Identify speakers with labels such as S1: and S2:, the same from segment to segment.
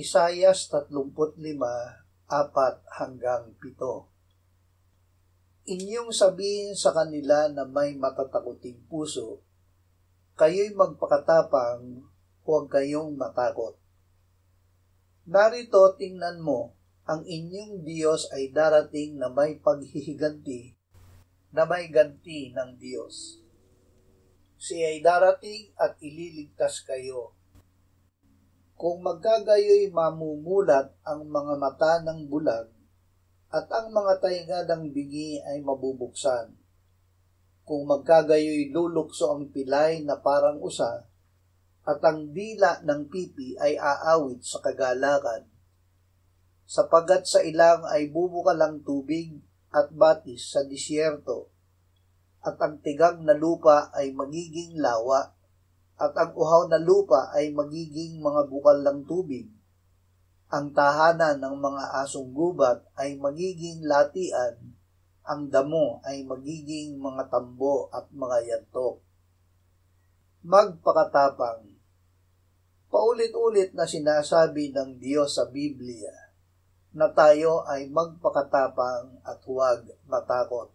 S1: Isayas 35:4-7. Inyong sabihin sa kanila na may matatakoting puso, kayo'y magpakatapang, huwag kayong matakot. Narito tingnan mo, ang inyong Diyos ay darating na may paghihiganti, na may ganti ng Diyos. Siya ay darating at ililigtas kayo. Kung magkagayoy mamumulat ang mga mata ng bulag, at ang mga tainga ng bingi ay mabubuksan. Kung magkagayoy lulukso ang pilay na parang usa, at ang dila ng pipi ay aawit sa kagalakan. Sapagat sa ilang ay bubukalang tubig at batis sa disyerto, at ang tigag na lupa ay magiging lawa, at ang uhaw na lupa ay magiging mga bukal ng tubig. Ang tahanan ng mga asong gubat ay magiging latian, ang damo ay magiging mga tambo at mga yantok. Magpakatapang. Paulit-ulit na sinasabi ng Diyos sa Biblia na tayo ay magpakatapang at huwag matakot.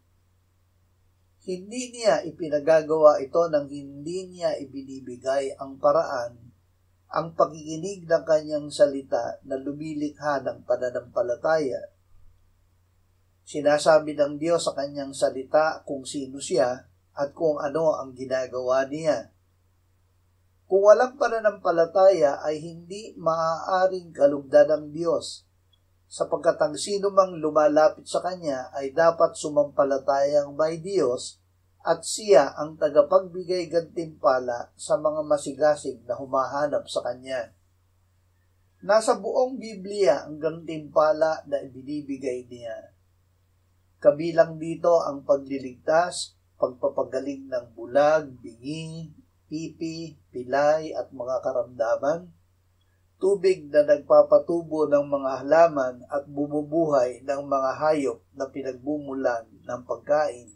S1: Hindi niya ipinagagawa ito nang hindi niya ibinibigay ang paraan, ang pakikinig ng kanyang salita na lumilikha ng pananampalataya. Sinasabi ng Diyos sa kanyang salita kung sino siya at kung ano ang ginagawa niya. Kung walang pananampalataya ay hindi maaaring kalugdan ng Diyos, sapagkat ang sino mang lumalapit sa Kanya ay dapat sumampalatayang may Diyos at Siya ang tagapagbigay gantimpala sa mga masigasig na humahanap sa Kanya. Nasa buong Biblia ang gantimpala na ibinibigay niya. Kabilang dito ang pagliligtas, pagpapagaling ng bulag, bingi, pipi, pilay at mga karamdaman, tubig na nagpapatubo ng mga halaman at bumubuhay ng mga hayop na pinagbumulan ng pagkain.